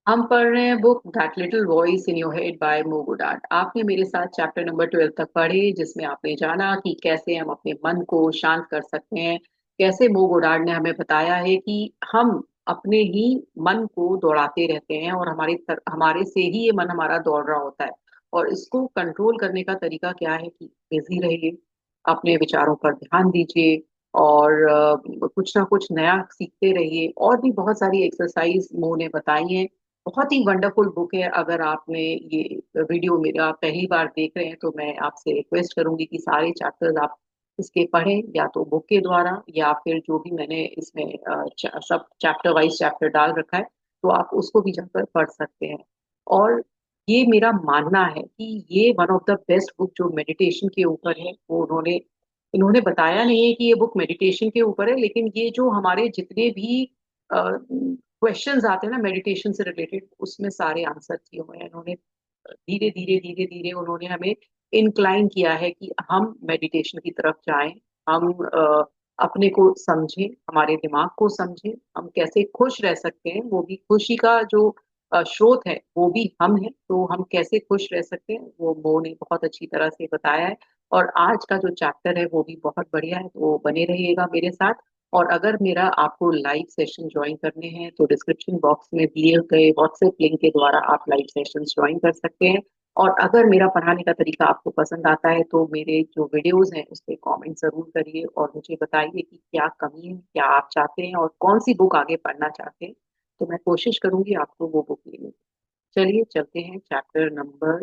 हम पढ़ रहे हैं book that little voice in your head by Mo Gawdat. आपने मेरे साथ चैप्टर नंबर 12 तक पढ़े, जिसमें आपने जाना कि कैसे हम अपने मन को शांत कर सकते हैं। कैसे मो गुडार्ड ने हमें बताया है कि हम अपने ही मन को दौड़ाते रहते हैं और हमारे से ही ये मन हमारा दौड़ रहा होता है। और इसको कंट्रोल करने का तरीका क्या है कि बिजी रहिए, अपने विचारों पर ध्यान दीजिए और कुछ ना कुछ नया सीखते रहिए। और भी बहुत सारी एक्सरसाइज मो ने बताई हैं। बहुत ही वंडरफुल बुक है। अगर आपने ये वीडियो मेरा पहली बार देख रहे हैं तो मैं आपसे रिक्वेस्ट करूंगी कि सारे चैप्टर्स आप इसके पढ़ें, या तो बुक के द्वारा या फिर जो भी मैंने इसमें सब चैप्टर वाइज चैप्टर डाल रखा है, तो आप उसको भी जाकर पढ़ सकते हैं। और ये मेरा मानना है कि ये one of the best book जो मेडिटेशन के ऊपर है, वो उन्होंने इन्होंने बताया नहीं है कि ये बुक मेडिटेशन के ऊपर है, लेकिन ये जो हमारे जितने भी क्वेश्चंस आते हैं ना मेडिटेशन से रिलेटेड, उसमें सारे आंसर दिए हुए हैं इन्होंने। धीरे धीरे धीरे धीरे उन्होंने हमें इंक्लाइन किया है कि हम मेडिटेशन की तरफ जाएं। हम अपने को समझें, हमारे दिमाग को समझें, हम कैसे खुश रह सकते हैं, वो भी खुशी का जो स्रोत है वो भी हम हैं। तो हम कैसे खुश रह सकते हैं वो मो ने बहुत अच्छी तरह से बताया है। और आज का जो चैप्टर है वो भी बहुत बढ़िया है, तो बने रहिएगा मेरे साथ। और अगर मेरा आपको लाइव सेशन ज्वाइन करने हैं तो डिस्क्रिप्शन बॉक्स में दिए गए व्हाट्सएप लिंक के द्वारा आप लाइव सेशन ज्वाइन कर सकते हैं। और अगर मेरा पढ़ाने का तरीका आपको पसंद आता है तो मेरे जो वीडियोस हैं उस पर कॉमेंट जरूर करिए और मुझे बताइए कि क्या कमी है, क्या आप चाहते हैं और कौन सी बुक आगे पढ़ना चाहते हैं। तो मैं कोशिश करूंगी आपको वो बुक देने की। चलिए चलते हैं चैप्टर नंबर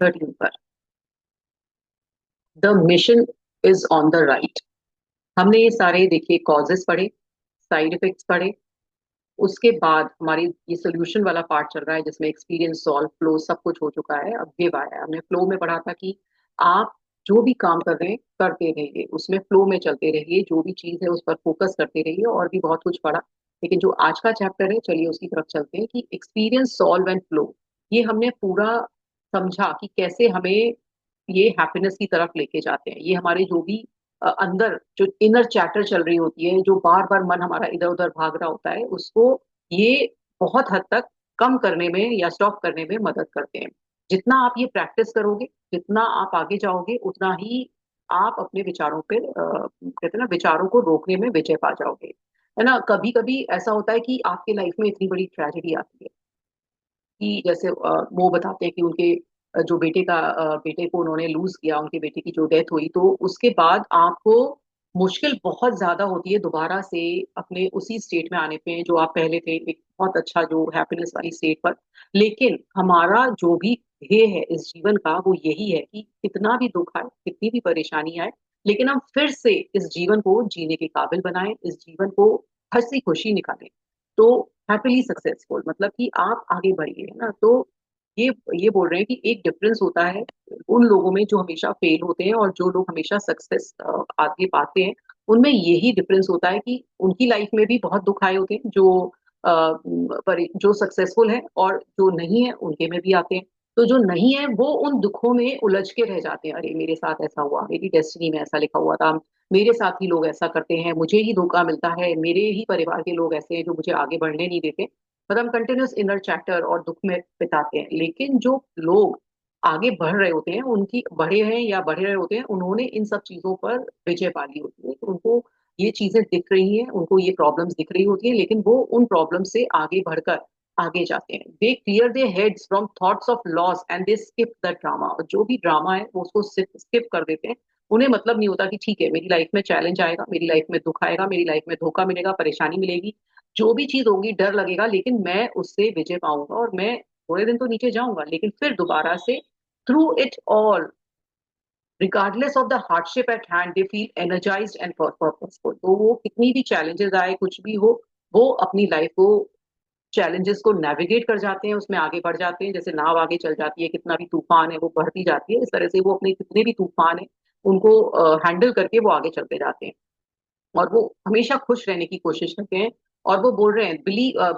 13 पर। The mission is on the right. हमने ये सारे देखिए कॉजेस पढ़े, साइड इफेक्ट्स पढ़े। उसके बाद हमारी ये सोल्यूशन वाला पार्ट चल रहा है जिसमें एक्सपीरियंस, सॉल्व, फ्लो सब कुछ हो चुका है। अब गिव आया है। हमने फ्लो में पढ़ा था कि आप जो भी काम कर रहे हैं करते रहिए, उसमें फ्लो में चलते रहिए, जो भी चीज है उस पर फोकस करते रहिए। और भी बहुत कुछ पढ़ा। लेकिन जो आज का चैप्टर है, चलिए उसकी तरफ चलते हैं कि एक्सपीरियंस, सॉल्व एंड फ्लो। ये हमने पूरा समझा कि कैसे हमें ये हैप्पीनेस की तरफ लेके जाते हैं। ये हमारे जो भी अंदर जो इनर चैटर चल रही होती है, जो बार बार मन हमारा इधर उधर भाग रहा होता है, उसको ये बहुत हद तक कम करने में या स्टॉप करने में मदद करते हैं। जितना आप ये प्रैक्टिस करोगे, जितना आप आगे जाओगे, उतना ही आप अपने विचारों पे कहते हैं ना, विचारों को रोकने में विजय पा जाओगे। है ना। कभी कभी ऐसा होता है कि आपके लाइफ में इतनी बड़ी ट्रेजेडी आती है कि जैसे वो बताते हैं कि उनके जो बेटे को उन्होंने लूज किया, उनके बेटे की जो डेथ हुई, तो उसके बाद आपको मुश्किल बहुत ज्यादा होती है दोबारा से अपने उसी स्टेट में आने पे जो आप पहले थे, एक बहुत अच्छा जो हैप्पीनेस वाली स्टेट पर। लेकिन हमारा जो भी ध्येय है इस जीवन का वो यही है कि कितना भी दुख आए, कितनी भी परेशानी आए, लेकिन हम फिर से इस जीवन को जीने के काबिल बनाएं, इस जीवन को हंसी खुशी निकालें। तो हैप्पीली सक्सेसफुल मतलब कि आप आगे बढ़िए, है ना। तो ये बोल रहे हैं कि एक डिफरेंस होता है उन लोगों में जो हमेशा फेल होते हैं और जो लोग हमेशा सक्सेस आगे पाते हैं। उनमें यही डिफरेंस होता है कि उनकी लाइफ में भी बहुत दुख आए होते हैं, जो सक्सेसफुल है, और जो नहीं है उनके में भी आते हैं। तो जो नहीं है वो उन दुखों में उलझ के रह जाते हैं। अरे मेरे साथ ऐसा हुआ, मेरी डेस्टिनी में ऐसा लिखा हुआ था, मेरे साथ ही लोग ऐसा करते हैं, मुझे ही धोखा मिलता है, मेरे ही परिवार के लोग ऐसे हैं जो मुझे आगे बढ़ने नहीं देते। मतलब हम कंटिन्यूस इनर चैप्टर और दुख में बिताते हैं। लेकिन जो लोग आगे बढ़ रहे होते हैं, उनकी बढ़े हैं या बढ़ रहे होते हैं, उन्होंने इन सब चीजों पर विजय पा ली होती है। तो उनको ये चीजें दिख रही हैं, उनको ये प्रॉब्लम्स दिख रही होती हैं, लेकिन वो उन प्रॉब्लम से आगे बढ़कर आगे जाते हैं। They clear their heads from thoughts of loss and they skip the drama. और जो भी ड्रामा है वो उसको स्किप कर देते हैं। उन्हें मतलब नहीं होता कि ठीक है, मेरी लाइफ में चैलेंज आएगा, मेरी लाइफ में दुख आएगा, मेरी लाइफ में धोखा मिलेगा, परेशानी मिलेगी, जो भी चीज होगी, डर लगेगा, लेकिन मैं उससे विजय पाऊंगा और मैं थोड़े दिन तो नीचे जाऊंगा, लेकिन फिर दोबारा से through it all, regardless of the hardship eight hand, they feel energised and purposeful. तो वो कितनी भी चैलेंजेस आए, कुछ भी हो, वो अपनी लाइफ को, चैलेंजेस को नेविगेट कर जाते हैं, उसमें आगे बढ़ जाते हैं। जैसे नाव आगे चल जाती है, कितना भी तूफान है वो बढ़ती जाती है, इस तरह से वो अपने कितने भी तूफान है उनको हैंडल करके वो आगे चलते जाते हैं। और वो हमेशा खुश रहने की कोशिश करते हैं। और वो बोल रहे हैं,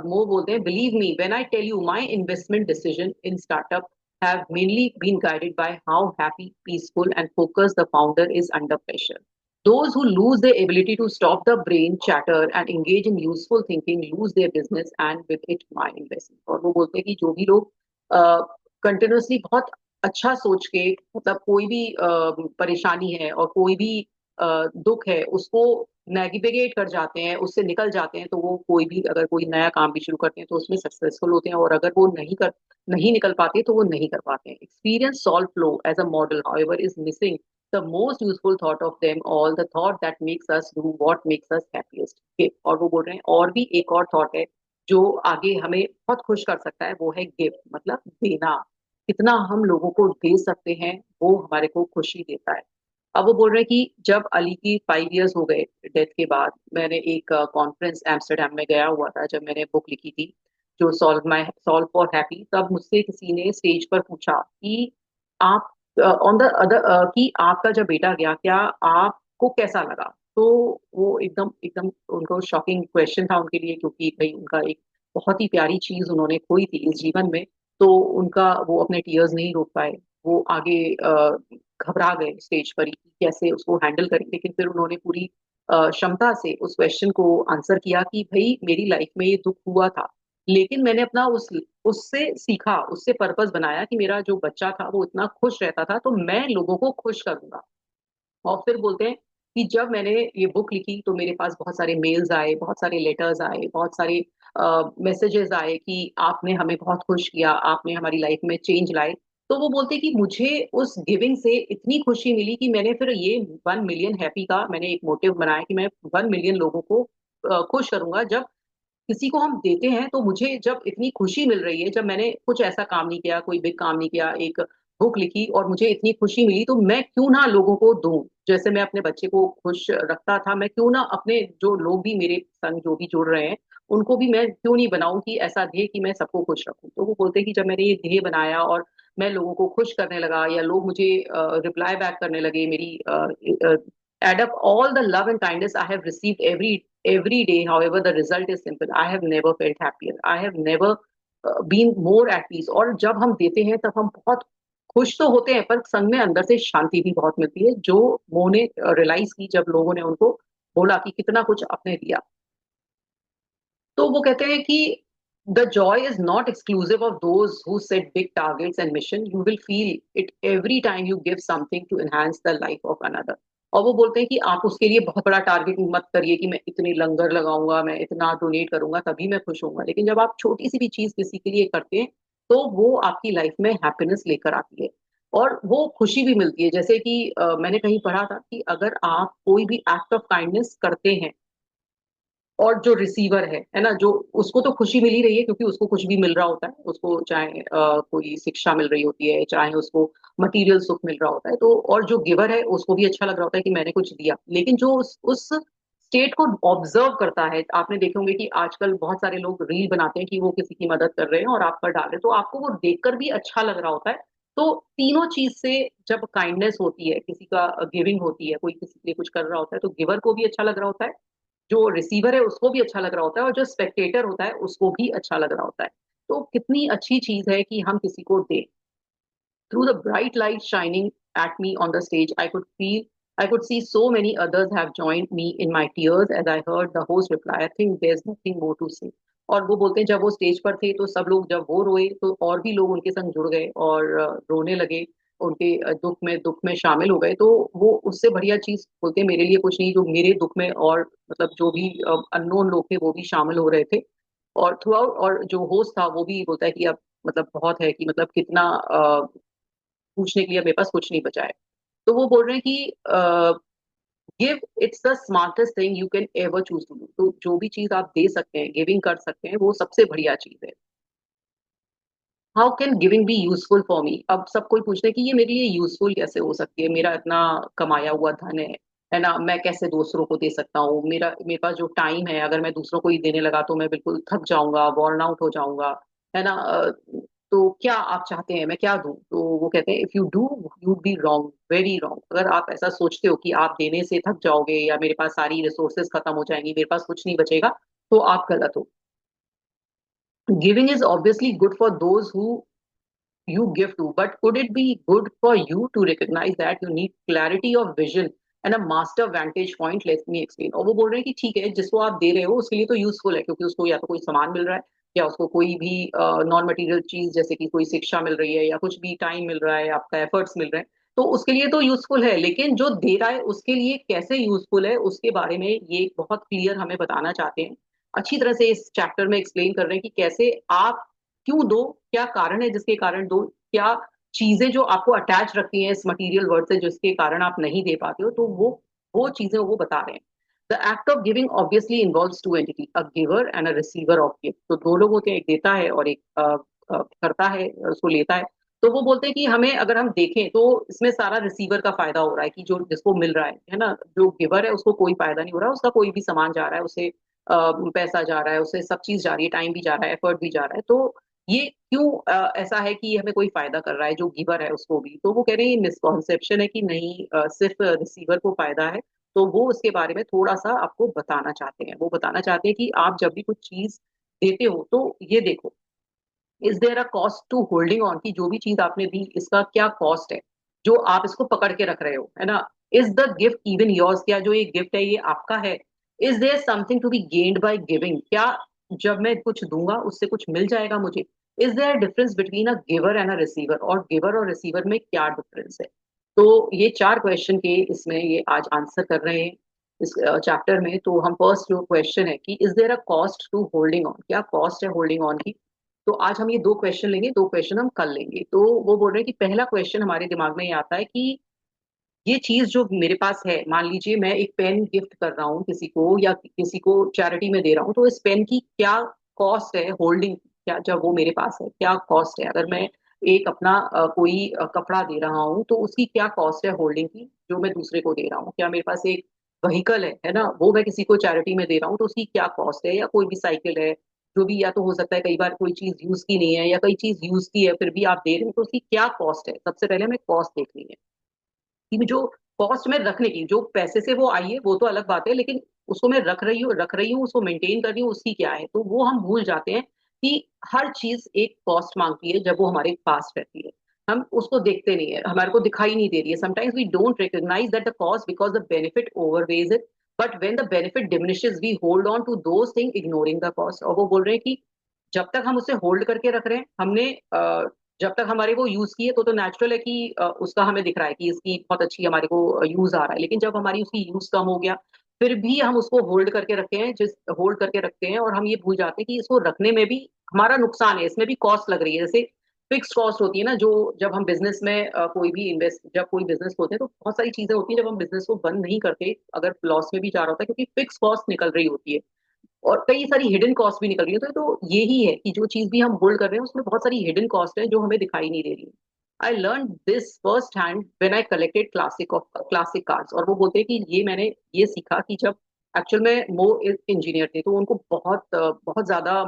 वो बोलते हैं, believe me when I tell you my investment decision in startup have mainly been guided by how happy, peaceful and focused the founder is under pressure. Those who lose their ability to stop the brain chatter and engage in useful thinking lose their business and with it my investment. और वो बोलते हैं कि जो भी लोग continuously बहुत अच्छा सोच के, मतलब कोई भी परेशानी है और कोई भी दुख है उसको नेविगेट कर जाते हैं, उससे निकल जाते हैं, तो वो कोई भी अगर कोई नया काम भी शुरू करते हैं तो उसमें सक्सेसफुल होते हैं, और अगर वो नहीं निकल पाते तो वो नहीं कर पाते हैं. Experience solve flow as a model however is missing the most useful thought of them all, the thought that makes us do what makes us happiest. Okay? और वो बोल रहे हैं और भी एक और थॉट है जो आगे हमें बहुत खुश कर सकता है, वो है गिव, मतलब देना. कितना हम लोगों को दे सकते हैं वो हमारे को खुशी देता है. अब वो बोल रहे हैं कि जब अली की 5 इयर्स हो गए डेथ के बाद, मैंने एक कॉन्फ्रेंस एम्स्टरडेम में गया हुआ था जब मैंने बुक लिखी थी, जो सॉल्व फॉर हैप्पी. तब मुझसे किसी ने स्टेज पर पूछा कि आप ऑन द अदर कि आपका जब बेटा गया क्या आपको कैसा लगा. तो वो एकदम एकदम उनको शॉकिंग क्वेश्चन था उनके लिए, क्योंकि भाई उनका एक बहुत ही प्यारी चीज उन्होंने खोई थी इस जीवन में. तो उनका वो अपने टीयर्स नहीं रोक पाए. वो आगे घबरा गए स्टेज पर ही कि कैसे उसको हैंडल करें, लेकिन फिर उन्होंने पूरी क्षमता से उस क्वेश्चन को आंसर किया कि भाई मेरी लाइफ में ये दुख हुआ था, लेकिन मैंने अपना उससे सीखा, उससे पर्पस बनाया कि मेरा जो बच्चा था वो इतना खुश रहता था तो मैं लोगों को खुश करूंगा. और फिर बोलते हैं कि जब मैंने ये बुक लिखी तो मेरे पास बहुत सारे मेल्स आए, बहुत सारे लेटर्स आए, बहुत सारे मैसेजेस आए कि आपने हमें बहुत खुश किया, आपने हमारी लाइफ में चेंज लाए. तो वो बोलते हैं कि मुझे उस गिविंग से इतनी खुशी मिली कि मैंने फिर ये 1 मिलियन हैप्पी का मैंने एक मोटिव बनाया कि मैं 1 मिलियन लोगों को खुश करूंगा. जब किसी को हम देते हैं तो मुझे जब इतनी खुशी मिल रही है, जब मैंने कुछ ऐसा काम नहीं किया, कोई बिग काम नहीं किया, एक बुक लिखी और मुझे इतनी खुशी मिली, तो मैं क्यों ना लोगों को दूं. जैसे मैं अपने बच्चे को खुश रखता था, मैं क्यों ना अपने जो लोग भी मेरे संग जो भी जुड़ रहे हैं उनको भी मैं क्यों नहीं बनाऊं कि ऐसा ध्येय कि मैं सबको खुश रखूं. तो वो बोलते हैं कि जब मैंने ये ध्येय बनाया और मैं लोगों को खुश करने लगा या लोग मुझे रिप्लाई बैक करने लगे, मेरी add up all the love and kindness I have received every day. However, the result is simple. I have never felt happier. I have never been more at peace. और जब हम देते हैं तब हम बहुत खुश तो होते हैं, पर संग में अंदर से शांति भी बहुत मिलती है, जो मोह ने रियलाइज की जब लोगों ने उनको बोला कि कितना कुछ आपने दिया. तो वो कहते हैं कि the joy is not exclusive of those who set big targets and mission. You will feel it every time you give something to enhance the life of another. और वो बोलते हैं कि आप उसके लिए बहुत बड़ा टारगेट मत करिए कि मैं इतनी लंगर लगाऊंगा, मैं इतना डोनेट करूंगा तभी मैं खुश होऊंगा. लेकिन जब आप छोटी सी भी चीज किसी के लिए करते हैं तो वो आपकी लाइफ में हैप्पीनेस लेकर आती है और वो खुशी भी मिलती है. जैसे कि मैंने कहीं पढ़ा था कि अगर आप कोई भी एक्ट ऑफ काइंडनेस करते हैं और जो रिसीवर है ना, जो उसको तो खुशी मिल ही रही है क्योंकि उसको कुछ भी मिल रहा होता है, उसको चाहे कोई शिक्षा मिल रही होती है, चाहे उसको मटेरियल सुख मिल रहा होता है, तो और जो गिवर है उसको भी अच्छा लग रहा होता है कि मैंने कुछ दिया. लेकिन जो उस स्टेट को ऑब्जर्व करता है, आपने देखे होंगे कि आजकल बहुत सारे लोग रील बनाते हैं कि वो किसी की मदद कर रहे हैं और आप पर डाल रहे हैं, तो आपको वो देखकर भी अच्छा लग रहा होता है. तो तीनों चीज से जब काइंडनेस होती है, किसी का गिविंग होती है, कोई किसी के लिए कुछ कर रहा होता है, तो गिवर को भी अच्छा लग रहा होता है, जो रिसीवर है उसको भी अच्छा लग रहा होता है, और जो स्पेक्टेटर होता है उसको भी अच्छा लग रहा होता है. तो कितनी अच्छी चीज है कि हम किसी को दें. Through the bright light shining at me on the stage, I could see so many others have joined me in my tears as I heard the host reply, I think there's nothing more to say. और वो बोलते हैं जब वो stage पर थे तो सब लोग जब वो रोए तो और भी लोग उनके संग जुड़ गए और रोने लगे, उनके दुख में शामिल हो गए. तो वो उससे बढ़िया चीज बोलते हैं मेरे लिए कुछ नहीं, जो मेरे दुख में और मतलब जो भी अननोन लोग थे वो भी शामिल हो रहे थे. और थ्रू आउट, और जो होस्ट था वो भी बोलता है कि अब मतलब बहुत है कि मतलब कितना पूछने के लिए मेरे पास कुछ नहीं बचा है. तो वो बोल रहे हैं कि give it's the smartest thing you can ever choose to do. तो जो भी चीज आप दे सकते हैं, गिविंग कर सकते हैं, वो सबसे बढ़िया चीज है. How can giving be useful for me. अब सब कोई पूछते हैं कि ये मेरे लिए यूजफुल कैसे हो सकती है, मेरा इतना कमाया हुआ धन है ना, मैं कैसे दूसरों को दे सकता हूँ, मेरे पास जो टाइम है अगर मैं दूसरों को ही देने लगा तो मैं बिल्कुल थक जाऊंगा, बर्न आउट हो जाऊंगा, है ना. तो क्या आप चाहते हैं मैं क्या दूं. तो वो कहते हैं if you do you be wrong, very wrong. अगर आप ऐसा सोचते हो कि आप देने से थक जाओगे या मेरे पास सारी रिसोर्सेज खत्म हो जाएंगी, मेरे पास कुछ नहीं बचेगा, तो आप गलत हो. Giving is obviously good for those who you give to, but could it be good for you to recognize that you need clarity of vision and a master वेंटेज point, let me explain. और वो बोल रहे हैं कि ठीक है, जिसको आप दे रहे हो उसके लिए तो यूजफुल है, क्योंकि उसको या तो कोई सामान मिल रहा है, या उसको कोई भी नॉन मटेरियल चीज जैसे कि कोई शिक्षा मिल रही है, या कुछ भी टाइम मिल रहा है, आपका एफर्ट्स मिल रहे हैं, तो उसके लिए तो यूजफुल है। लेकिन जो दे रहा है उसके लिए कैसे यूजफुल है, उसके बारे में ये बहुत क्लियर हमें बताना चाहते हैं। अच्छी तरह से इस चैप्टर में एक्सप्लेन कर रहे हैं कि कैसे आप क्यों दो, क्या कारण है जिसके कारण दो, क्या चीजें जो आपको अटैच रखती हैं इस मटेरियल वर्ल्ड से जिसके कारण आप नहीं दे पाते हो, तो वो चीजें वो बता रहे हैं। The act of giving obviously involves to entity, a giver and a receiver of gift. तो दो लोग होते हैं, एक देता है और एक करता है, उसको लेता है। तो वो बोलते हैं कि हमें अगर हम देखें तो इसमें सारा रिसीवर का फायदा हो रहा है, कि जो जिसको मिल रहा है ना, जो गिवर है उसको कोई फायदा नहीं हो रहा, उसका कोई भी सामान जा रहा है, उसे पैसा जा रहा है, उसे सब चीज जा रही है, टाइम भी जा रहा है, एफर्ट भी जा रहा है। तो ये क्यों ऐसा है कि हमें कोई फायदा कर रहा है जो गिवर है उसको भी? तो वो कह रहे हैं ये मिसकॉन्सेप्शन है कि नहीं, सिर्फ रिसीवर को फायदा है। तो वो उसके बारे में थोड़ा सा आपको बताना चाहते हैं। वो बताना चाहते हैं कि आप जब भी कुछ चीज देते हो तो ये देखो, is there a cost to holding on, की जो भी चीज आपने दी इसका क्या कॉस्ट है जो आप इसको पकड़ के रख रहे हो, है ना? Is the gift even yours, क्या जो ये गिफ्ट है ये आपका है? Is there something to be gained by giving, क्या जब मैं कुछ दूंगा उससे कुछ मिल जाएगा मुझे? Is there difference between a giver and a receiver, और गिवर और रिसीवर में क्या डिफरेंस है? तो ये चार क्वेश्चन के इसमें ये आज आंसर कर रहे हैं इस चैप्टर में। तो हम फर्स्ट जो क्वेश्चन है कि is there a cost to holding on, क्या कॉस्ट है होल्डिंग ऑन की? तो आज हम ये दो क्वेश्चन लेंगे, दो क्वेश्चन हम कल लेंगे। तो वो बोल रहे हैं कि पहला क्वेश्चन हमारे दिमाग में ये आता है कि ये चीज जो मेरे पास है, मान लीजिए मैं एक पेन गिफ्ट कर रहा हूँ किसी को, या किसी को चैरिटी में दे रहा हूँ, तो इस पेन की क्या कॉस्ट है होल्डिंग, क्या जब वो मेरे पास है क्या कॉस्ट है? अगर मैं एक अपना कोई कपड़ा दे रहा हूँ तो उसकी क्या कॉस्ट है होल्डिंग की, जो मैं दूसरे को दे रहा हूँ? क्या मेरे पास एक व्हीकल है ना, वो मैं किसी को चैरिटी में दे रहा हूँ तो उसकी क्या कॉस्ट है? या कोई भी साइकिल है, जो भी, या तो हो सकता है कई बार कोई चीज यूज की नहीं है, या कई चीज यूज की है फिर भी आप दे रहे हो, तो उसकी क्या कॉस्ट है? सबसे पहले हमें कॉस्ट देखनी है कि जो कॉस्ट में रखने की, जो पैसे से वो आई है वो तो अलग बात है, लेकिन उसको मैं रख रही हूँ उसको मेंटेन कर रही हूँ, उसकी क्या है? तो वो हम भूल जाते हैं कि हर चीज एक कॉस्ट मांगती है जब वो हमारे पास रहती है। हम उसको देखते नहीं है, हमारे को दिखाई नहीं दे रही है। Sometimes we don't recognise that the cost because the benefit outweighs it, but when the benefit diminishes we hold on to those thing ignoring the cost. और वो बोल रहे हैं कि जब तक हम उसे होल्ड करके रख रहे हैं, हमने जब तक हमारे वो यूज की है तो नेचुरल है कि उसका हमें दिख रहा है कि इसकी बहुत अच्छी हमारे को यूज आ रहा है। लेकिन जब हमारी उसकी यूज कम हो गया, फिर भी हम उसको होल्ड करके रखते हैं, जिस होल्ड करके रखते हैं, और हम ये भूल जाते हैं कि इसको रखने में भी हमारा नुकसान है, इसमें भी कॉस्ट लग रही है। जैसे फिक्स कॉस्ट होती है ना, जो जब हम बिजनेस में कोई भी इन्वेस्ट, जब कोई बिजनेस होते हैं तो बहुत सारी चीजें होती हैं जब हम बिजनेस को बंद नहीं करते, अगर लॉस में भी जा रहा होता है, क्योंकि फिक्स कॉस्ट निकल रही होती है और कई सारी हिडन कॉस्ट भी निकल रही है। तो यही है कि जो चीज भी हम होल्ड कर रहे हैं उसमें बहुत सारी हिडन कॉस्ट है जो हमें दिखाई नहीं दे रही है। I learn this first hand when I collected classic cards. और वो बोलते हैं कि ये मैंने ये सीखा कि जब एक्चुअल में वो एक इंजीनियर थे, तो उनको बहुत ज्यादा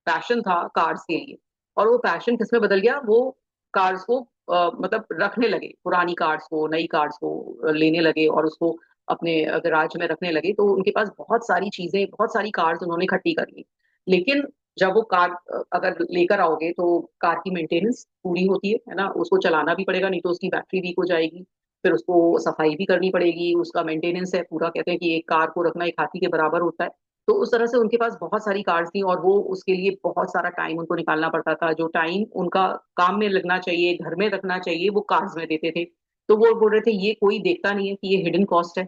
पैशन था कार्ड्स के लिए। और वो पैशन किसमें बदल गया? वो कार्ड्स को मतलब रखने लगे, पुरानी कार्ड्स को, नई कार्ड्स को लेने लगे और उसको अपने गराज में रखने लगे। तो उनके पास बहुत सारी चीजें, बहुत सारी कार्स उन्होंने इकट्ठी कर ली। लेकिन जब वो कार अगर लेकर आओगे तो कार की मेंटेनेंस पूरी होती है ना, उसको चलाना भी पड़ेगा, नहीं तो उसकी बैटरी वीक हो जाएगी। फिर उसको सफाई भी करनी पड़ेगी, उसका मेंटेनेंस है पूरा। कहते हैं कि एक कार को रखना एक हाथी के बराबर होता है। तो उस तरह से उनके पास बहुत सारी कार्स थी और वो उसके लिए बहुत सारा टाइम उनको निकालना पड़ता था। जो टाइम उनका काम में लगना चाहिए, घर में रखना चाहिए, वो कार्स में देते थे। तो वो बोल रहे थे ये कोई देखता नहीं है कि ये हिडन कॉस्ट है।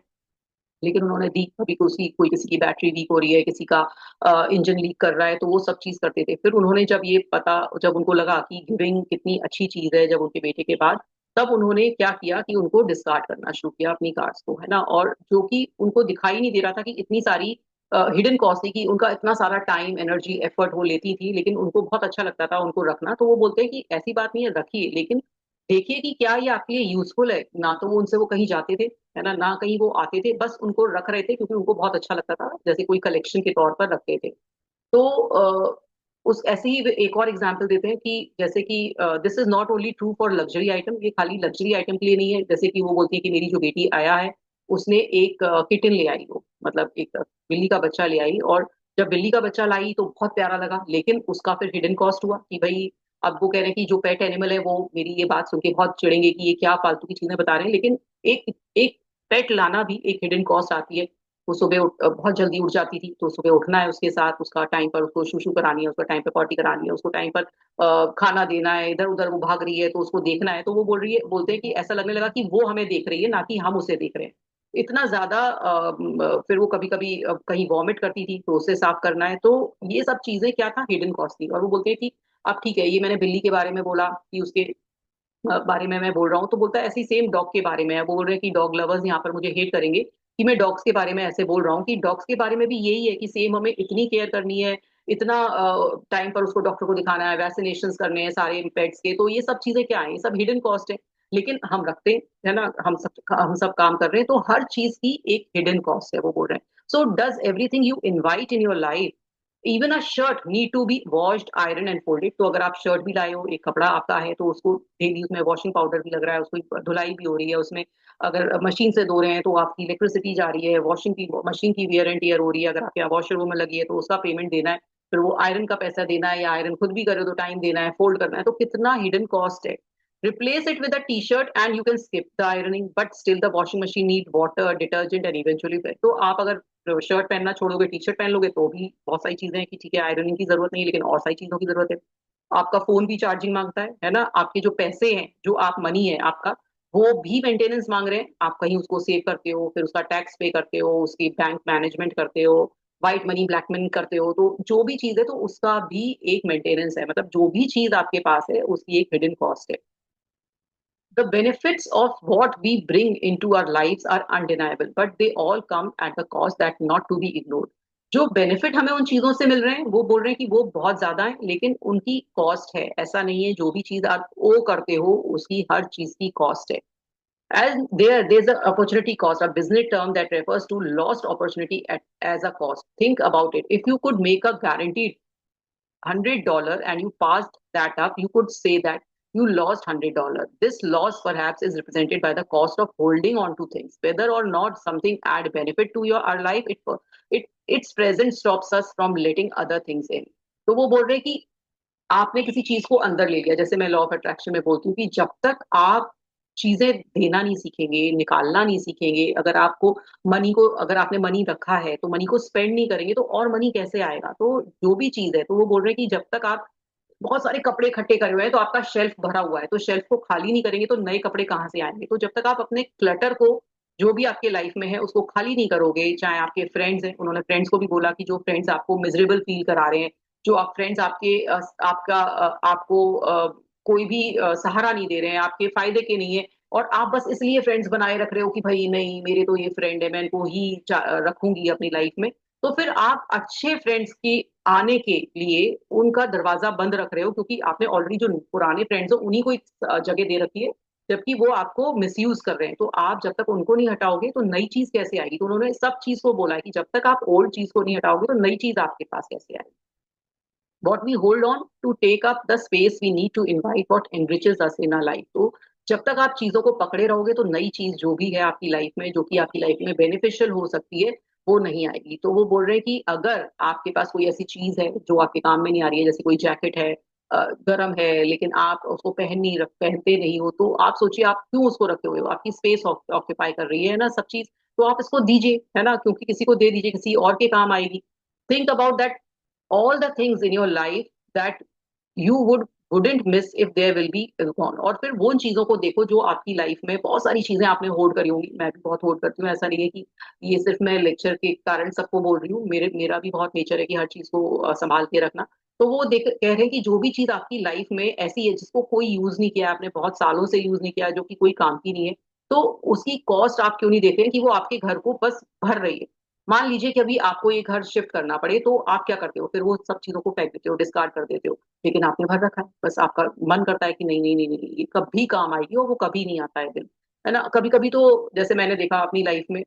लेकिन उन्होंने दी, कभी कोई किसी की बैटरी वीक हो रही है, किसी का इंजन लीक कर रहा है, तो वो सब चीज करते थे। फिर उन्होंने जब ये पता, जब उनको लगा कि गिविंग कितनी अच्छी चीज है, जब उनके बेटे के बाद, तब उन्होंने क्या किया कि उनको डिस्कार्ड करना शुरू किया अपनी कार्स को, है ना। और जो कि उनको दिखाई नहीं दे रहा था कि इतनी सारी हिडन कॉस्ट थी, कि उनका इतना सारा टाइम, एनर्जी, एफर्ट वो लेती थी, लेकिन उनको बहुत अच्छा लगता था उनको रखना। तो वो बोलते हैं कि ऐसी बात नहीं है, रखिए, लेकिन देखिए कि क्या ये आपके लिए यूजफुल है। ना तो वो उनसे वो कहीं जाते थे, है ना, ना कहीं वो आते थे, बस उनको रख रहे थे क्योंकि उनको बहुत अच्छा लगता था, जैसे कोई कलेक्शन के तौर पर रखते थे। तो उस ऐसे ही एक और एग्जांपल देते हैं कि जैसे कि this is not only true for luxury item, ये खाली लग्जरी आइटम के लिए नहीं है। जैसे कि वो बोलती है कि मेरी जो बेटी आया है उसने एक किटन ले आई, वो मतलब एक बिल्ली का बच्चा ले आई। और जब बिल्ली का बच्चा लाई तो बहुत प्यारा लगा, लेकिन उसका फिर हिडन कॉस्ट हुआ कि भाई, अब वो कह रहे हैं कि जो पेट एनिमल है वो मेरी ये बात सुन के बहुत चिड़ेंगे कि ये क्या फालतू की चीजें बता रहे हैं। लेकिन एक एक पेट लाना भी एक हिडन कॉस्ट आती है। वो सुबह बहुत जल्दी उठ जाती थी, तो सुबह उठना है उसके साथ, उसका टाइम पर उसको शूशू करानी है, उसका टाइम पर पॉटी करानी है, उसको टाइम पर खाना देना है, इधर उधर वो भाग रही है तो उसको देखना है। तो वो बोलते हैं कि ऐसा लगने लगा कि वो हमें देख रही है, ना कि हम उसे देख रहे हैं। इतना ज्यादा फिर वो कभी कभी कहीं वॉमिट करती थी तो उसे साफ करना है। तो ये सब चीजें क्या था, हिडन कॉस्ट थी। और वो बोलते हैं कि अब ठीक है, ये मैंने बिल्ली के बारे में बोला कि उसके बारे में मैं बोल रहा हूँ, तो बोलता है ऐसे ही सेम डॉग के बारे में है। वो बोल रहे हैं कि डॉग लवर्स यहाँ पर मुझे हेट करेंगे कि मैं डॉग्स के बारे में ऐसे बोल रहा हूँ, कि डॉग्स के बारे में भी यही है कि सेम हमें इतनी केयर करनी है, इतना टाइम पर उसको डॉक्टर को दिखाना है, वैक्सीनेशन करने हैं सारे पेट्स के। तो ये सब चीजें क्या है, ये सब हिडन कॉस्ट है। लेकिन हम रखते हैं, है ना, हम सब काम कर रहे हैं, तो हर चीज की एक हिडन कॉस्ट है, वो बोल रहे हैं। So does everything you invite in your life, even a shirt, need to be washed, iron and folded. तो अगर आप शर्ट भी लाए हो, एक कपड़ा आपका है, तो उसको डेली उसमें वॉशिंग पाउडर भी लग रहा है, उसको धुलाई भी हो रही है उसमें। अगर मशीन से धो रहे हैं तो आपकी इलेक्ट्रिसिटी जा रही है, वॉशिंग की मशीन की वियर एंड टीयर हो रही है। अगर आपके यहाँ वॉशर रूम में लगी है तो उसका पेमेंट देना है, फिर वो आयरन का पैसा देना है, या आयरन खुद भी करे तो टाइम देना है, फोल्ड करना है। तो कितना हिडन कॉस्ट है। Replace it with a t-shirt and you can skip the ironing, but still the washing machine need water, detergent and eventually wet. तो आप अगर शर्ट पहनना छोड़ोगे, टी शर्ट पहन लोगे, तो भी बहुत सारी चीजें हैं कि ठीक है आयरनिंग की जरूरत नहीं, लेकिन और सारी चीजों की जरूरत है। आपका फोन भी चार्जिंग मांगता है ना, आपके जो पैसे हैं, जो आप मनी है आपका, वो भी मेंटेनेंस मांग रहे हैं। आप कहीं उसको सेव करते हो, फिर उसका टैक्स पे करते हो, उसकी बैंक मैनेजमेंट करते हो, व्हाइट मनी ब्लैक मनी करते हो। तो जो भी चीज है तो उसका भी एक मेंटेनेंस है। मतलब जो भी चीज आपके पास है उसकी एक हिडन कॉस्ट है। The benefits of what we bring into our lives are undeniable, but they all come at the cost that not to be ignored. जो बेनिफिट हमें उन चीजों से मिल रहे हैं, वो बोल रहे हैं कि वो बहुत ज्यादा है, लेकिन उनकी कॉस्ट है। ऐसा नहीं है जो भी चीज आप ओ करते हो उसकी हर चीज की कॉस्ट है। And there's an opportunity cost, a business term that refers to lost opportunity as a cost. Think about it. If you could make a guaranteed $100 and you passed that up, you could say that you lost $100. This loss perhaps is represented by the cost of holding on to things. Whether or not something add benefit to your our life, its presence stops us from letting other things in. तो वो बोल रहे हैं कि आपने किसी चीज को अंदर ले लिया, जैसे मैं लॉ ऑफ अट्रैक्शन में बोलती हूँ कि जब तक आप चीजें देना नहीं सीखेंगे, निकालना नहीं सीखेंगे, अगर आपको मनी को, अगर आपने मनी रखा है तो मनी को स्पेंड नहीं करेंगे तो और मनी कैसे आएगा। तो जो भी चीज है, तो वो बोल रहे हैं कि जब तक आप बहुत सारे कपड़े इकट्ठे करे हुए हैं तो आपका शेल्फ भरा हुआ है, तो शेल्फ को खाली नहीं करेंगे तो नए कपड़े कहाँ से आएंगे। तो जब तक आप अपने क्लटर को, जो भी आपके लाइफ में है, उसको खाली नहीं करोगे, चाहे आपके फ्रेंड्स हैं, उन्होंने फ्रेंड्स को भी बोला कि जो फ्रेंड्स आपको मिजरेबल फील करा रहे हैं, जो आप फ्रेंड्स आपके आपको कोई भी सहारा नहीं दे रहे हैं, आपके फायदे के नहीं है, और आप बस इसलिए फ्रेंड्स बनाए रख रहे हो कि भाई नहीं मेरे तो ये फ्रेंड है, मैं इनको ही रखूंगी अपनी लाइफ में। तो फिर आप अच्छे फ्रेंड्स की आने के लिए उनका दरवाजा बंद रख रहे हो, क्योंकि आपने ऑलरेडी जो पुराने फ्रेंड्स हो उन्हीं को एक जगह दे रखी है, जबकि वो आपको मिसयूज कर रहे हैं। तो आप जब तक उनको नहीं हटाओगे तो नई चीज कैसे आएगी। तो उन्होंने सब चीज को बोला है कि जब तक आप ओल्ड चीज को नहीं हटाओगे तो नई चीज आपके पास कैसे आएगी। what we hold on to take up the space we need to invite what enriches us in our life. तो जब तक आप चीजों को पकड़े रहोगे तो नई चीज जो भी है आपकी लाइफ में, जो कि आपकी लाइफ में बेनिफिशियल हो सकती है, वो नहीं आएगी। तो वो बोल रहे हैं कि अगर आपके पास कोई ऐसी चीज है जो आपके काम में नहीं आ रही है, जैसे कोई जैकेट है, गर्म है, लेकिन आप उसको पहनते नहीं हो, तो आप सोचिए आप क्यों उसको रखे हुए हो, आपकी स्पेस ऑक्यूपाई कर रही है ना सब चीज। तो आप इसको दीजिए, है ना, क्योंकि किसी को दे दीजिए, किसी और के काम आएगी। Think about that, all the things in your life that you wouldn't miss if there will be gone। और फिर वो उन चीजों को देखो जो आपकी लाइफ में, बहुत सारी चीजें आपने होल्ड करी होंगी, मैं भी बहुत होल्ड करती हूँ। ऐसा नहीं है कि ये सिर्फ मैं लेक्चर के कारण सबको बोल रही हूँ, मेरा भी बहुत नेचर है कि हर चीज को संभाल के रखना। तो वो देख कह रहे हैं कि जो भी चीज आपकी लाइफ में ऐसी है जिसको कोई यूज नहीं किया, आपने बहुत सालों से यूज नहीं किया, जो कि कोई काम की नहीं है, तो उसकी कॉस्ट आप क्यों नहीं देख रहे हैं कि वो आपके घर को बस भर रही है। मान लीजिए कि अभी आपको ये घर शिफ्ट करना पड़े, तो आप क्या करते हो, फिर वो सब चीजों को फेंक देते हो, डिस्कार्ड कर देते हो, लेकिन आपने भर रखा है, बस आपका मन करता है कि नहीं नहीं नहीं नहीं नहीं, ये कभी काम आएगी, और वो कभी नहीं आता है दिन, है ना। कभी कभी तो जैसे मैंने देखा अपनी लाइफ में,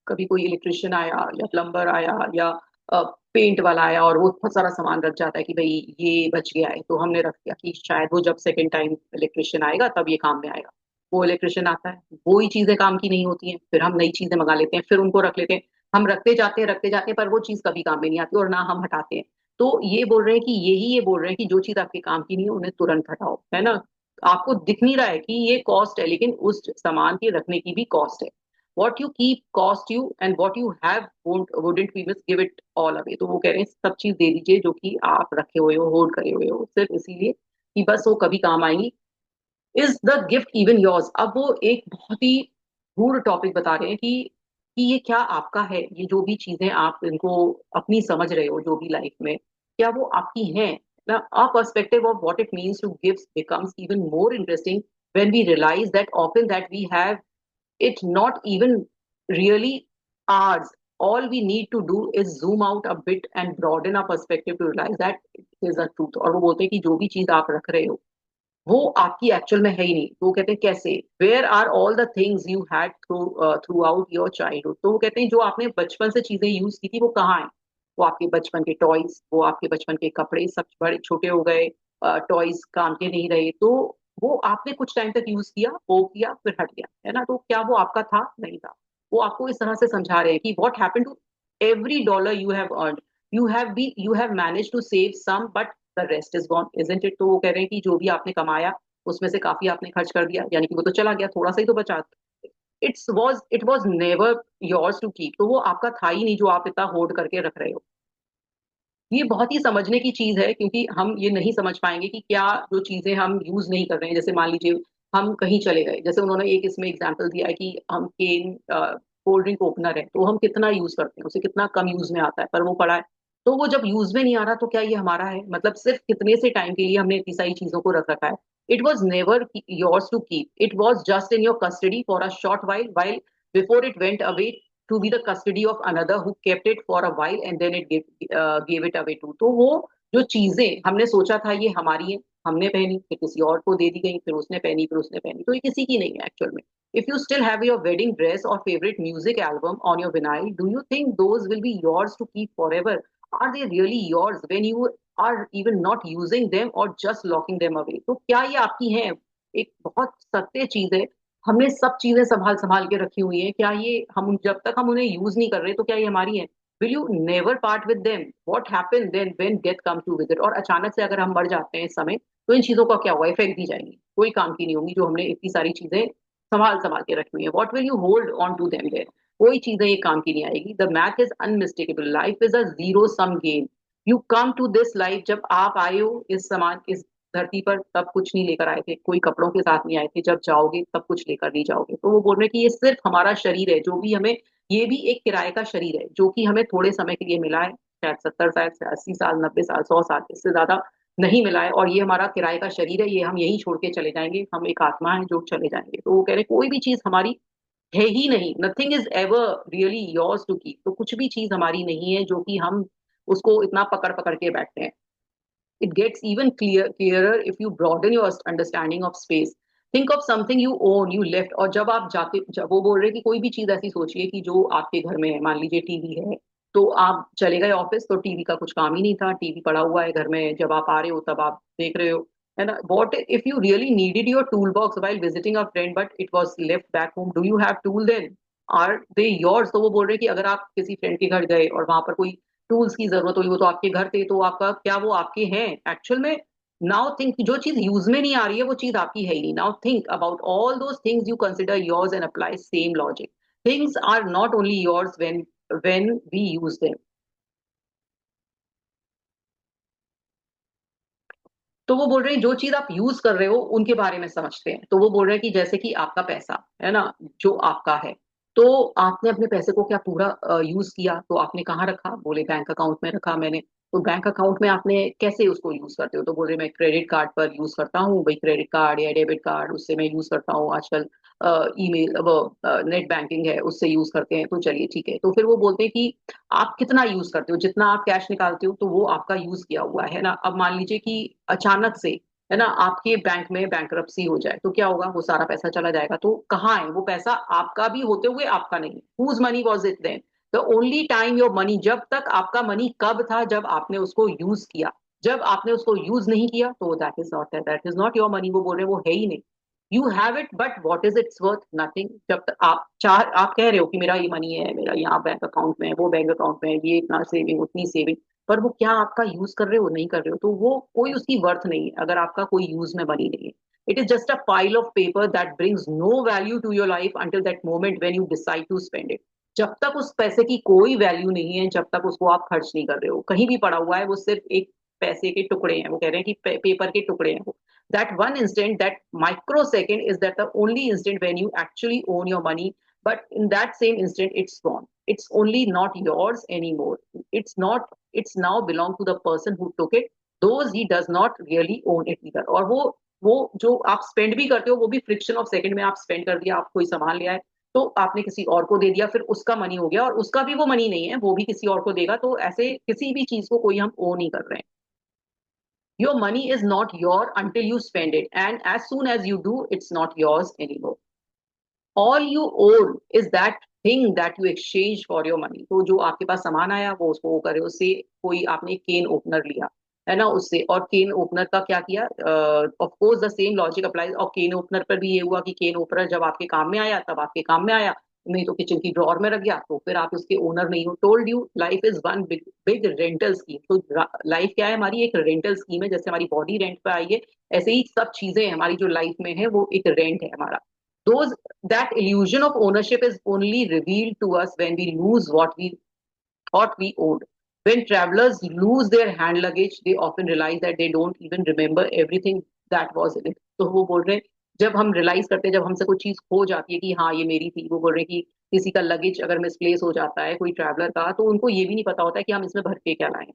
कभी कोई इलेक्ट्रिशियन आया या प्लम्बर आया या पेंट वाला आया, और वो बहुत सारा सामान रख जाता है कि भाई ये बच गया है, तो हमने रख दिया कि शायद वो जब सेकंड टाइम इलेक्ट्रिशियन आएगा तब ये काम में आएगा। वो इलेक्ट्रिशियन आता है, वो ही चीजें काम की नहीं होती हैं, फिर हम नई चीजें मंगा लेते हैं, फिर उनको रख लेते हैं। हम रखते जाते हैं, पर वो चीज कभी काम में नहीं आती और ना हम हटाते हैं। तो ये बोल रहे हैं कि जो चीज आपके काम की नहीं है उन्हें तुरंत हटाओ, है ना। आपको दिख नहीं रहा है कि ये कॉस्ट है, लेकिन उस सामान के रखने की भी कॉस्ट है। What you keep cost you and what you have wouldn't we must give it all away. तो वो कह रहे हैं सब चीज दे दीजिए जो कि आप रखे हुए हो, होल्ड करे हुए हो, सिर्फ इसीलिए कि बस वो कभी काम आएंगी। Is the gift even yours? अब वो एक बहुत ही गूढ़ टॉपिक बता रहे हैं कि ये क्या आपका है, ये जो भी चीजें आप इनको अपनी समझ रहे हो जो भी लाइफ में, क्या वो आपकी हैं ना? a perspective of what it means to give becomes even more interesting when we realize that often that we have it not even really ours. All we need to do is zoom out a bit and broaden our perspective to realize that it is a truth। और वो बोलते हैं कि जो भी चीज आप रख रहे हो वो आपकी एक्चुअल में है ही नहीं। तो वो कहते हैं कैसे, where are all the things you had throughout your childhood? तो वो कहते हैं जो आपने बचपन से चीजें यूज की थी वो कहाँ है? वो आपके बचपन के टॉयज, वो आपके बचपन के कपड़े सब बड़े छोटे हो गए, टॉयज काम के नहीं रहे, तो वो आपने कुछ टाइम तक यूज किया, वो किया, फिर हट गया, है ना? तो क्या वो आपका था? नहीं था। वो आपको इस तरह से समझा रहे हैं कि what happen to every dollar you have earn, you have manage to save some but the rest is gone, isn't it? तो वो कह रहे हैं कि जो भी आपने कमाया उसमें से काफी आपने खर्च कर दिया, यानी कि वो तो चला गया, थोड़ा सा ही तो बचा। It was never yours to keep. तो वो आपका था ही नहीं जो आप इतना होल्ड करके रख रहे हो। ये बहुत ही समझने की चीज है, क्योंकि हम ये नहीं समझ पाएंगे कि क्या जो चीजें हम यूज नहीं कर रहे हैं, जैसे मान लीजिए हम कहीं चले गए, जैसे उन्होंने एक इसमें एग्जांपल दिया है कि हम केन कोल्ड ड्रिंक ओपनर है तो हम कितना यूज करते हैं, उसे कितना कम यूज में आता है, पर वो पड़ा है। तो वो जब यूज में नहीं आ रहा तो क्या ये हमारा है? मतलब सिर्फ कितने से टाइम के लिए हमने इतनी सारी चीजों को रख रखा है। It was never yours to keep, it was just in your custody for a short while before it went away to be the custody of another who kept it for a while and then it gave it away to। तो वो जो चीजें हमने सोचा था ये हमारी है, हमने पहनी, फिर किसी और को दे दी गई, फिर उसने पहनी, फिर उसने पहनी, तो ये किसी की नहीं है एक्चुअल में। If you still have your wedding dress और favourite music album on your vinyl, do you think those will be yours to keep for ever? Are they really yours when you are even not using them और just locking them away? तो क्या ये आपकी है? एक बहुत सत्य चीज है। हमने सब चीजें संभाल संभाल के रखी हुई है, क्या ये हम जब तक हम उन्हें यूज नहीं कर रहे तो क्या ये हमारी है? Will you never part with them? What happen then when death come to with it? और अचानक से अगर हम मर जाते हैं इस समय, तो इन चीजों का क्या हुआ? फेंक दी जाएंगी, कोई काम की नहीं होंगी जो हमने इतनी सारी चीजें संभाल संभाल के रखी हुई है। What will you hold on to them then? कोई चीजें ये काम की नहीं आएगी। The math is unmistakable, life is a zero sum game. You come to this life, जब आप आए हो इस समाज इस धरती पर, तब कुछ नहीं लेकर आए थे, कोई कपड़ों के साथ नहीं आए थे, जब जाओगे तब कुछ लेकर नहीं जाओगे। तो वो बोल रहे हैं कि ये सिर्फ हमारा शरीर है जो भी हमें, ये भी एक किराए का शरीर है जो कि हमें थोड़े समय के लिए मिला है, शायद 70, शायद 80 साल, 90 साल, 100 साल, इससे ज्यादा नहीं मिला है। और ये हमारा किराए का शरीर है, ये हम यही छोड़ के चले जाएंगे, हम एक आत्मा है जो चले जाएंगे। तो वो कह रहे हैं कोई भी चीज हमारी है ही नहीं, nothing is ever really yours to keep. तो कुछ भी चीज हमारी नहीं है जो कि हम उसको इतना पकड़ पकड़ के बैठते हैं। It gets even clearer if you broaden your understanding of space. Think of something you own, you left, और जब आप जाते, जब वो बोल रहे हैं कि कोई भी चीज ऐसी सोचिए कि जो आपके घर में है, मान लीजिए टीवी है, तो आप चले गए ऑफिस तो टीवी का कुछ काम ही नहीं था, टीवी पड़ा हुआ है घर में, जब आप आ रहे हो तब आप देख रहे हो, है ना? What if you really needed your tool box while visiting a friend but it was left back home, do you have tool then? Are they yours? तो वो बोल रहे हैं कि अगर आप किसी फ्रेंड के घर गए और वहां पर कोई टूल्स की जरूरत हुई, वो तो आपके घर थे, तो आपका क्या वो आपके हैं एक्चुअल में? नाउ थिंक, जो चीज यूज में नहीं आ रही है वो चीज आपकी है ही नहीं। Now think about all those things you consider yours and apply same logic. Things are not only yours when we use them. तो वो बोल रहे हैं जो चीज आप यूज कर रहे हो उनके बारे में समझते हैं। तो वो बोल रहे हैं कि जैसे कि आपका पैसा है ना, जो आपका है, तो आपने अपने पैसे को क्या पूरा यूज किया? तो आपने कहाँ रखा? बोले बैंक अकाउंट में रखा मैंने। तो बैंक अकाउंट में आपने कैसे उसको यूज करते हो? तो बोल रहे मैं क्रेडिट कार्ड पर यूज करता हूँ, भाई क्रेडिट कार्ड या डेबिट कार्ड उससे मैं यूज करता हूँ आजकल। ईमेल, वो नेट बैंकिंग है उससे यूज करते हैं, तो चलिए ठीक है। तो फिर वो बोलते हैं कि आप कितना यूज करते हो, जितना आप कैश निकालते हो तो वो आपका यूज किया हुआ है ना। अब मान लीजिए कि अचानक से, है ना, आपके बैंक में बैंकरप्सी हो जाए तो क्या होगा? वो सारा पैसा चला जाएगा। तो कहाँ है वो पैसा? आपका भी होते हुए आपका नहीं। Whose money was it then? The only time your money, जब तक आपका मनी कब था? जब आपने उसको यूज किया। जब आपने उसको यूज नहीं किया तो that is not your money. वो बोल रहे हैं वो है ही नहीं। You have it but what is it's worth? Nothing. जब तक आप चाह, आप कह रहे हो कि मेरा ये मनी है, मेरा यहाँ बैंक अकाउंट में है, वो बैंक अकाउंट में है, ये इतना सेविंग, उतनी सेविंग, पर वो क्या आपका यूज कर रहे हो? नहीं कर रहे हो, तो वो कोई उसकी वर्थ नहीं है अगर आपका कोई यूज में मनी नहीं है। It is just a pile of paper that brings no value to your life until that moment when you decide to spend it. जब तक उस पैसे की कोई वैल्यू नहीं है, जब तक उसको आप खर्च नहीं कर रहे हो, कहीं भी पड़ा हुआ है, वो सिर्फ एक पैसे के टुकड़े हैं, वो कह रहे हैं कि पेपर के टुकड़े हैं वो. That one instant, that microsecond is that the only instant when you actually own your money, but in that same instant it's gone. It's only not yours anymore. It's not, it's now belong to the person who took it, those he does not really own it either. और वो जो आप spend भी करते हो, वो भी friction of second में आप स्पेंड कर दिया, आप कोई सामान ले आए, तो आपने किसी और को दे दिया, फिर उसका मनी हो गया, और उसका भी वो मनी नहीं है, वो भी किसी और को देगा. तो ऐसे किसी भी चीज को कोई हम ओन नहीं कर रहे हैं. Your money is not your until you spend it, and as soon as you do, it's not yours anymore. All you own is that thing that you exchange for your money. तो जो आपके पास सामान आया, वो उसको वो करे, उससे कोई आपने केन ओपनर लिया है ना, उससे, और केन ओपनर का क्या किया, of course the same logic applies. और केन ओपनर पर भी ये हुआ कि केन ओपनर जब आपके काम में आया तब आपके काम में आया, नहीं तो किचन की ड्रॉर में रख गया, तो फिर आप उसके ओनर नहीं हो. Told you, life is one big big rental scheme. तो लाइफ क्या है हमारी, एक रेंटल स्कीम है. जैसे हमारी बॉडी रेंट पे आई है, ऐसे ही सब चीजें हमारी जो लाइफ में है वो एक रेंट है हमारा. those that illusion of ownership is only revealed to us when we lose what we thought we owned. When travelers lose their hand luggage, they often realize that they don't even remember everything that was in it. तो वो बोल रहे हैं, जब हम realise करते हैं, जब हमसे कोई चीज खो जाती है कि हाँ ये मेरी थी, वो बोल रहे हैं कि किसी का लगेज अगर मिसप्लेस हो जाता है कोई ट्रैवलर का, तो उनको ये भी नहीं पता होता है कि हम इसमें भर के क्या लाएं.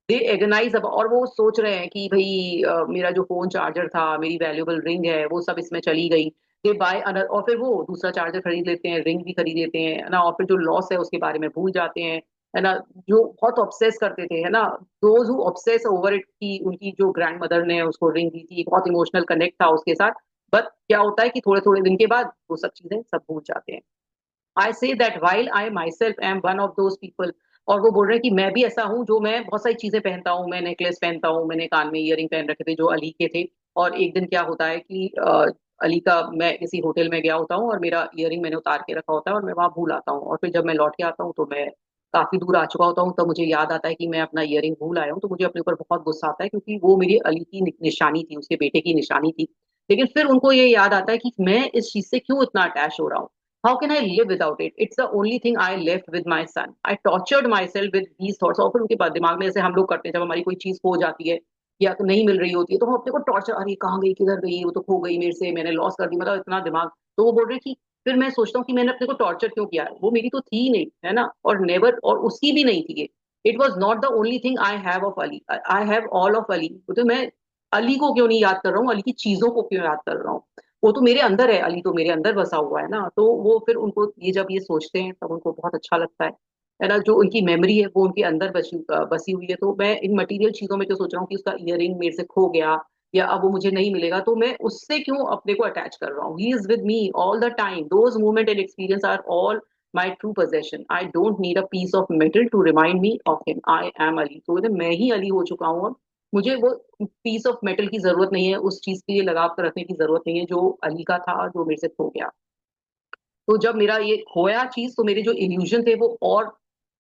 दे एगनाइज अब, और वो सोच रहे हैं कि भाई मेरा जो फोन चार्जर था, मेरी वैल्यूएबल रिंग है, वो सब इसमें चली गई. दे बाय अनर, और फिर वो दूसरा चार्जर खरीद लेते हैं, रिंग भी खरीद लेते हैं, है ना, और फिर जो लॉस है उसके बारे में भूल जाते हैं, है ना. जो बहुत ऑब्सेस करते थे, है ना, those who obsess over it, की उनकी जो ग्रैंड मदर ने उसको रिंग दी थी, बहुत इमोशनल कनेक्ट था उसके साथ. बट क्या होता है कि थोड़े थोड़े दिन के बाद वो सब चीजें सब भूल जाते हैं. I say that while I myself am one of those people. और वो बोल रहे हैं कि मैं भी ऐसा हूँ, जो मैं बहुत सारी चीजें पहनता हूँ, मैं नेकलेस पहनता हूँ, मैंने कान में ईयरिंग पहन रखे थे जो अली के थे. और एक दिन क्या होता है कि अली का, मैं किसी होटल में गया होता हूँ और मेरा ईयरिंग मैंने उतार के रखा होता है, और मैं वहां भूल आता हूँ, और फिर जब मैं लौट के आता हूँ तो मैं काफी दूर आ चुका होता हूँ, तब मुझे याद आता है कि मैं अपना ईयरिंग भूल आया हूँ. तो मुझे अपने ऊपर बहुत गुस्सा आता है, क्योंकि वो मेरी अली की निशानी थी, उसके बेटे की निशानी थी. लेकिन फिर उनको ये याद आता है कि मैं इस चीज से क्यों इतना अटैच हो रहा हूँ. How can I live without it? It's the only thing I left with my son. I tortured myself with these thoughts. और फिर उनके बाद दिमाग में, जैसे हम लोग करते हैं जब हमारी कोई चीज खो जाती है या नहीं मिल रही होती है, तो हम अपने को टॉर्चर, अरे कहाँ गई, किधर गई, वो तो खो गई मेरे से, मैंने लॉस कर दी, मतलब इतना दिमाग. तो वो बोल रहे कि फिर मैं सोचता हूँ कि मैंने अपने को टॉर्चर क्यों किया है, वो मेरी तो थी ही नहीं, है ना, और नेवर, और उसकी भी नहीं थी ये. It was not the only thing I have of Ali, I have all of Ali. तो मैं अली को क्यों नहीं याद कर रहा हूँ, अली की चीजों को क्यों याद कर रहा हूँ. वो तो मेरे अंदर है, अली तो मेरे अंदर बसा हुआ है ना. तो वो फिर उनको ये, जब ये सोचते हैं तब उनको बहुत अच्छा लगता है ना. जो उनकी मेमोरी है वो उनके अंदर बसी हुई है. तो मैं इन मटेरियल चीजों में जो सोच रहा हूँ कि उसका ईयरिंग मेरे से खो गया या अब वो मुझे नहीं मिलेगा, तो मैं उससे क्यों अपने को अटैच कर रहा हूँ. He is with me all the time. Those moment and experience are all my true possession. I don't need a piece of metal to remind me of him. I am Ali. तो मैं ही अली हो चुका हूँ अब. मुझे वो पीस ऑफ मेटल की जरूरत नहीं है, उस चीज के लिए लगाव कर रखने की जरूरत नहीं है जो अली का था, जो मेरे से खो गया. तो जब मेरा ये खोया चीज, तो मेरे जो इल्यूजन थे वो और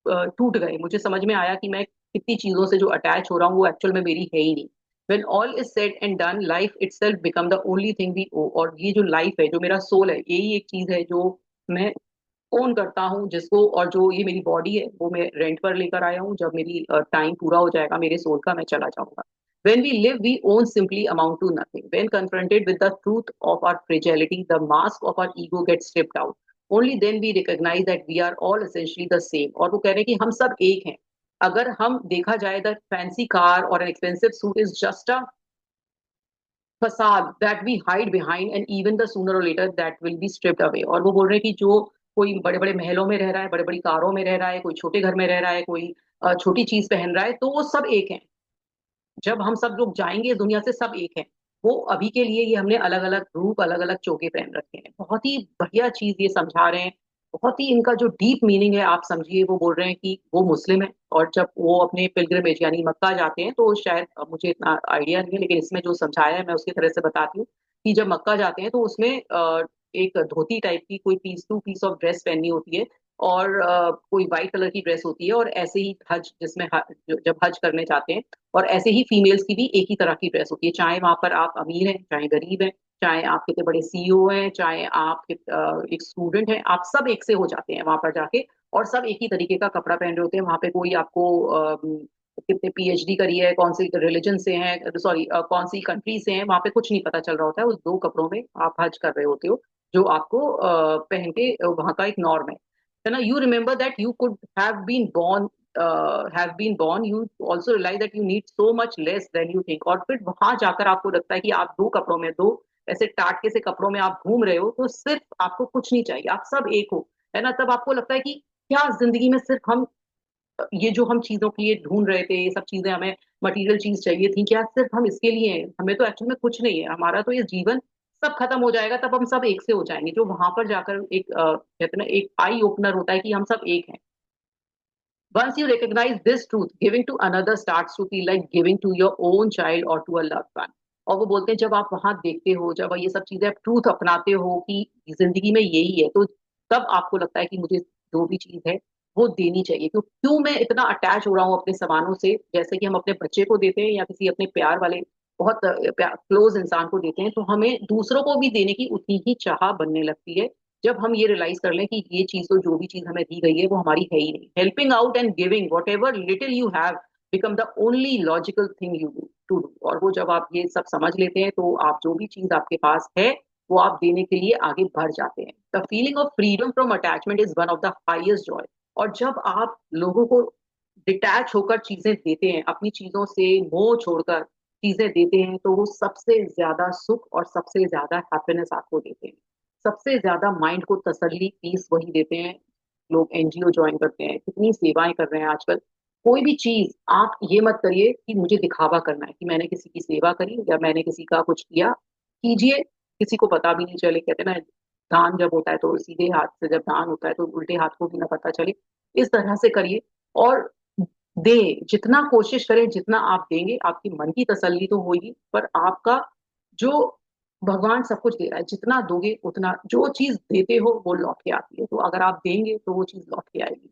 टूट गए. मुझे समझ में आया कि मैं कितनी चीजों से जो अटैच हो रहा हूँ वो एक्चुअल में मेरी है ही नहीं. When all is said and done, life itself become the only thing we owe. और ये जो लाइफ है, जो मेरा सोल है, यही एक चीज है जो मैं ओन करता हूँ, जिसको, और जो ये मेरी बॉडी है वो मैं रेंट पर लेकर आया हूँ. जब मेरी टाइम पूरा हो जाएगा मेरे सोल का, मैं चला जाऊंगा. When we live, we own simply amount to nothing. When confronted with the truth of our fragility, the mask of our ego gets stripped out. Only then we recognize that we are all essentially the same. और वो कह रहे हैं कि हम सब एक हैं. अगर हम देखा जाए, द फैंसी कार और an expensive suit is just a facade that we hide behind, and even the sooner or later that will be stripped away. और वो बोल रहे हैं कि जो कोई बड़े बड़े महलों में रह रहा है, बड़े बड़ी कारों में रह रहा है, कोई छोटे घर में रह रहा है, कोई छोटी चीज पहन रहा है, तो वो सब एक है. जब हम सब लोग जाएंगे इस दुनिया से, सब एक है. वो अभी के लिए ये हमने अलग अलग रूप, अलग अलग चोके पहन रखे हैं. बहुत ही बढ़िया चीज ये समझा रहे हैं. बहुत ही इनका जो डीप मीनिंग है आप समझिए. वो बोल रहे हैं कि वो मुस्लिम है, और जब वो अपने पिलग्रिमेज यानी मक्का जाते हैं, तो शायद मुझे इतना आइडिया नहीं है, लेकिन इसमें जो समझाया है मैं उसकी तरह से बताती हूँ कि जब मक्का जाते हैं तो उसमें एक धोती टाइप की कोई piece, two piece of dress पहननी होती है, और कोई व्हाइट कलर की ड्रेस होती है. और ऐसे ही हज, जिसमें जब हज करने जाते हैं, और ऐसे ही फीमेल्स की भी एक ही तरह की ड्रेस होती है, चाहे वहां पर आप अमीर हैं चाहे गरीब हैं, चाहे आप कितने बड़े सीईओ हैं, चाहे आप एक स्टूडेंट हैं, आप सब एक से हो जाते हैं वहां पर जाके। और सब एक ही तरीके का कपड़ा पहन रहे होते हैं। वहां पे कोई आपको कितने पीएचडी करी है, कौन सी रिलीजन से हैं, सॉरी कौन सी कंट्री से हैं, वहां पे कुछ नहीं पता चल रहा होता है। उस दो कपड़ों में आप हज कर रहे होते हो, जो आपको पहन के वहां का एक नॉर्म है ना। You remember that you could have been born, you also realise that you need so much less than you think. और फिर वहां जाकर आपको लगता है कि आप दो कपड़ों में, दो ऐसे टाटके से कपड़ों में आप घूम रहे हो, तो सिर्फ आपको कुछ नहीं चाहिए, आप सब एक हो, है ना। तब आपको लगता है कि क्या जिंदगी में सिर्फ हम, ये जो हम चीजों के लिए ढूंढ रहे थे, ये सब चीजें हमें मटेरियल चीज चाहिए थी, क्या सिर्फ हम इसके लिए हैं? हमें तो एक्चुअल में कुछ नहीं है, हमारा तो ये जीवन सब खत्म हो जाएगा, तब हम सब एक से हो जाएंगे। जो वहां पर जाकर एक कहते हैं ना, एक आई ओपनर होता है कि हम सब एक हैं। Once you recognize this truth, giving to another starts to feel like giving to your own child or to a loved one. और वो बोलते हैं जब आप वहां देखते हो, जब ये सब चीजें आप ट्रूथ अपनाते हो कि जिंदगी में यही है, तो तब आपको लगता है कि मुझे जो भी चीज है वो देनी चाहिए। क्यों मैं इतना अटैच हो रहा हूँ अपने सामानों से? जैसे कि हम अपने बच्चे को देते हैं या किसी अपने प्यार वाले बहुत क्लोज इंसान को देते हैं, तो हमें दूसरों को भी देने की उतनी ही चाह बनने लगती है, जब हम ये रियलाइज कर लें कि ये चीज, तो जो भी चीज हमें दी गई है वो हमारी है ही नहीं। Helping out and giving whatever little you have become the only logical thing you do to do. और वो जब आप ये सब समझ लेते हैं, तो आप जो भी चीज आपके पास है वो आप देने के लिए आगे बढ़ जाते हैं। The feeling of freedom from attachment is one of the highest Joy. और जब आप लोगों को डिटैच होकर चीजें देते हैं, अपनी चीजों से मोह छोड़कर चीजें देते हैं, तो वो सबसे ज्यादा सुख और सबसे ज्यादा हैप्पीनेस आपको देते हैं। सबसे ज्यादा माइंड को तसल्ली, पीस वही देते हैं। लोग एनजीओ ज्वाइन करते हैं, कितनी सेवाएं कर रहे हैं आजकल। कोई भी चीज आप ये मत करिए कि मुझे दिखावा करना है कि मैंने किसी की सेवा करी या मैंने किसी का कुछ किया। कीजिए, किसी को पता भी नहीं चले। कहते हैं ना, दान जब होता है तो सीधे हाथ से, जब दान होता है तो उल्टे हाथ को भी ना पता चले। इस तरह से करिए और दे, जितना कोशिश करें, जितना आप देंगे आपकी मन की तसल्ली तो होगी, पर आपका जो भगवान सब कुछ दे रहा है, जितना दोगे उतना, जो चीज देते हो वो लौट के आती है। तो अगर आप देंगे तो वो चीज लौट के आएगी।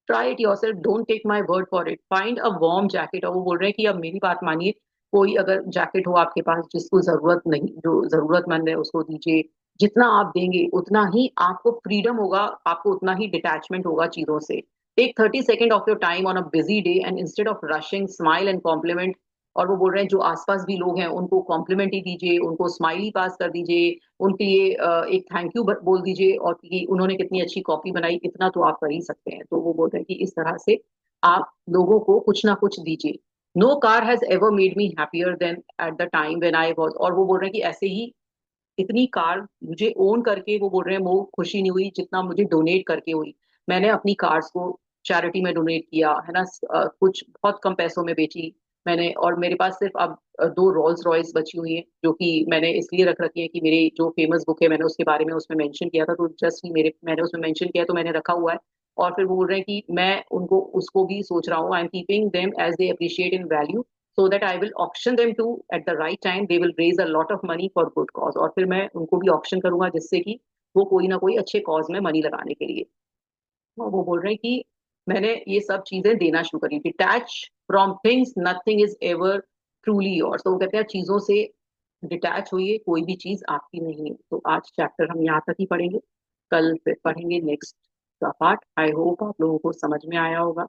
Try it yourself, don't take my word for it, find a warm jacket. और वो बोल रहे हैं कि अब मेरी बात मानिए, कोई अगर जैकेट हो आपके पास जिसको जरूरत नहीं, जो जरूरतमंद है उसको दीजिए। जितना आप देंगे उतना ही आपको फ्रीडम होगा, आपको उतना ही डिटैचमेंट होगा चीजों से। Take 30 second of your time on a busy day and instead of rushing smile and compliment. और वो बोल रहे हैं जो आसपास भी लोग हैं उनको कॉम्प्लीमेंट ही दीजिए, उनको स्माइली पास कर दीजिए, उनके लिए एक थैंक यू बोल दीजिए, और कि उन्होंने कितनी अच्छी कॉपी बनाई, इतना तो आप कर ही सकते हैं। तो वो बोल रहे हैं कि इस तरह से आप लोगों को कुछ ना कुछ दीजिए। No car has ever made me happier than at the time when I was. और वो बोल रहे हैं कि ऐसे ही इतनी कार मुझे ओन करके, वो बोल रहे हैं, वो खुशी नहीं हुई जितना मुझे डोनेट करके हुई। मैंने अपनी कार्स को चैरिटी में डोनेट किया है ना, कुछ बहुत कम पैसों में बेची मैंने। और मेरे पास सिर्फ अब दो रोल्स रॉयस बची हुई हैं, जो कि मैंने इसलिए रख रखी है कि मेरी जो फेमस बुक है मैंने उसके बारे में उसमें मेंशन किया था, तो जस्ट ही मेरे मैंने उसमें मेंशन किया तो मैंने रखा हुआ है। और फिर वो बोल रहे हैं कि मैं उनको उसको भी सोच रहा हूँ, I am keeping them as they appreciate in value, so that I will auction them to at the right time, they will raise a lot of money for good cause। और फिर मैं उनको भी ऑक्शन करूंगा जिससे कि वो कोई ना कोई अच्छे कॉज में मनी लगाने के लिए। और वो बोल रहे हैं कि मैंने ये सब चीजें देना शुरू करी। Detach from things, nothing is ever truly yours. तो वो कहते हैं चीजों से डिटैच होइए, कोई भी चीज आपकी नहीं है। तो आज चैप्टर हम यहाँ तक ही पढ़ेंगे, कल फिर पढ़ेंगे नेक्स्ट का पार्ट। आई होप आप लोगों को समझ में आया होगा।